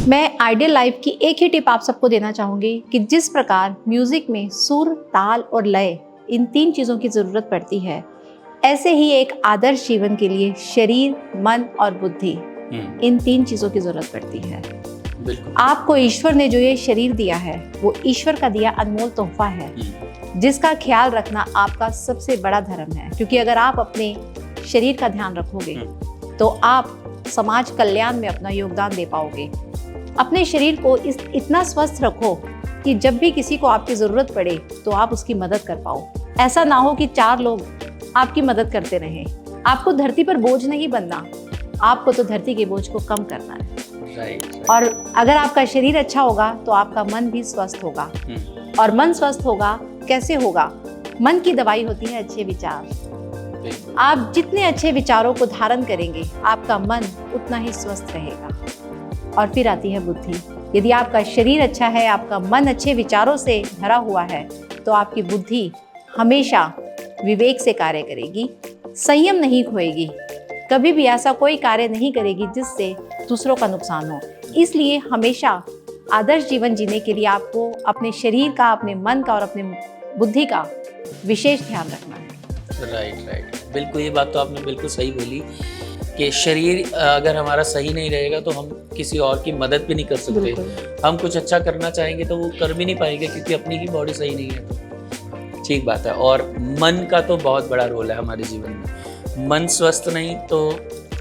मैं ideal life की एक ही टिप आप सबको देना चाहूँगी कि जिस प्रकार म्यूज़िक में सुर, ताल और लय, इन 3 चीज़ों की ज़रूरत पड़ती है, ऐसे ही एक आदर्श जीवन के लिए शरीर, मन और बुद्धि, इन 3 चीज़ों की ज़रूरत पड़ती है। आपको ईश्वर ने जो ये शरीर दिया है, वो ईश्वर का दिया अनमोल तोहफा है, जिसका ख्याल रखना आपका सबसे बड़ा धर्म है। क्योंकि अगर आप अपने शरीर का ध्यान रखोगे तो आप समाज कल्याण में अपना योगदान दे पाओगे। अपने शरीर को इतना स्वस्थ रखो कि जब भी किसी को आपकी ज़रूरत पड़े तो आप उसकी मदद कर पाओ। ऐसा ना हो कि 4 लोग आपकी मदद करते रहें। आपको धरती पर बोझ नहीं बनना, आपको तो धरती के बोझ को कम करना है। राइट। और अगर आपका शरीर अच्छा होगा तो आपका मन भी स्वस्थ होगा। और मन स्वस्थ होगा कैसे होगा? मन की दवाई होती है अच्छे विचार। आप जितने अच्छे विचारों को धारण करेंगे, आपका मन उतना ही स्वस्थ रहेगा। और फिर आती है बुद्धि। यदि आपका शरीर अच्छा है, आपका मन अच्छे विचारों से भरा हुआ है, तो आपकी बुद्धि हमेशा विवेक से कार्य करेगी, संयम नहीं खोएगी, कभी भी ऐसा कोई कार्य नहीं करेगी जिससे दूसरों का नुकसान हो। इसलिए हमेशा आदर्श जीवन जीने के लिए आपको अपने शरीर का, अपने मन का और अपने बुद्धि का विशेष ध्यान रखना है। राइट। बिल्कुल, ये बात तो आपने बिल्कुल सही बोली कि शरीर अगर हमारा सही नहीं रहेगा तो हम किसी और की मदद भी नहीं कर सकते। हम कुछ अच्छा करना चाहेंगे तो वो कर भी नहीं पाएंगे क्योंकि अपनी ही बॉडी सही नहीं है। तो ठीक बात है। और मन का तो बहुत बड़ा रोल है हमारे जीवन में। मन स्वस्थ नहीं तो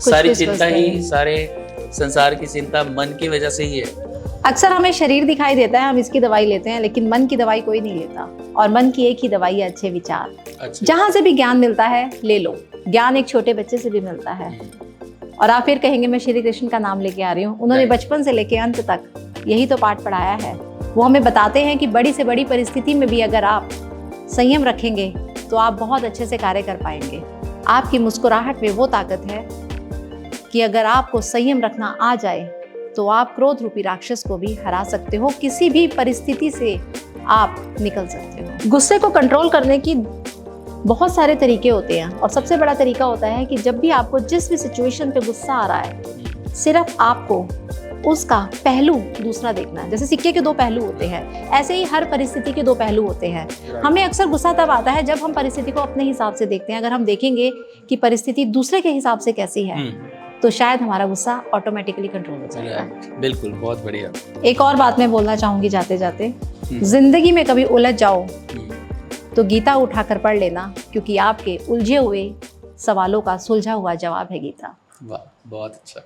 सारी चिंता ही, सारे संसार की चिंता मन की वजह से ही है। अक्सर हमें शरीर दिखाई देता है, हम इसकी दवाई लेते हैं, लेकिन मन की दवाई कोई नहीं लेता। और मन की एक ही दवाई है अच्छे विचार। जहाँ से भी ज्ञान मिलता है ले लो। ज्ञान एक छोटे बच्चे से भी मिलता है। और आप फिर कहेंगे मैं श्री कृष्ण का नाम लेके आ रही हूँ। उन्होंने बचपन से लेके अंत तक यही तो पाठ पढ़ाया है। वो हमें बताते हैं कि बड़ी से बड़ी परिस्थिति में भी अगर आप संयम रखेंगे तो आप बहुत अच्छे से कार्य कर पाएंगे। आपकी मुस्कुराहट में वो ताकत है कि अगर आपको संयम रखना आ जाए तो आप क्रोध रूपी राक्षस को भी हरा सकते हो। किसी भी परिस्थिति से आप निकल सकते हो। गुस्से को कंट्रोल करने की बहुत सारे तरीके होते हैं और सबसे बड़ा तरीका होता है कि जब भी आपको जिस भी सिचुएशन पे गुस्सा आ रहा है, सिर्फ आपको उसका पहलू दूसरा देखना है। जैसे सिक्के के 2 पहलू होते हैं, ऐसे ही हर परिस्थिति के 2 पहलू होते हैं। हमें अक्सर गुस्सा तब आता है जब हम परिस्थिति को अपने हिसाब से देखते हैं। अगर हम देखेंगे कि परिस्थिति दूसरे के हिसाब से कैसी है तो शायद हमारा गुस्सा ऑटोमेटिकली कंट्रोल हो जाएगा। बिल्कुल, बहुत बढ़िया। एक और बात मैं बोलना चाहूंगी जाते जाते, जिंदगी में कभी उलझ जाओ तो गीता उठाकर पढ़ लेना, क्योंकि आपके उलझे हुए सवालों का सुलझा हुआ जवाब है गीता। वाह, बहुत अच्छा।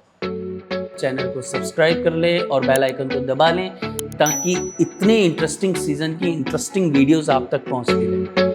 चैनल को सब्सक्राइब कर लें और बेल आइकन को दबा लें ताकि इतने इंटरेस्टिंग सीजन की इंटरेस्टिंग वीडियोस आप तक पहुंचती रहें।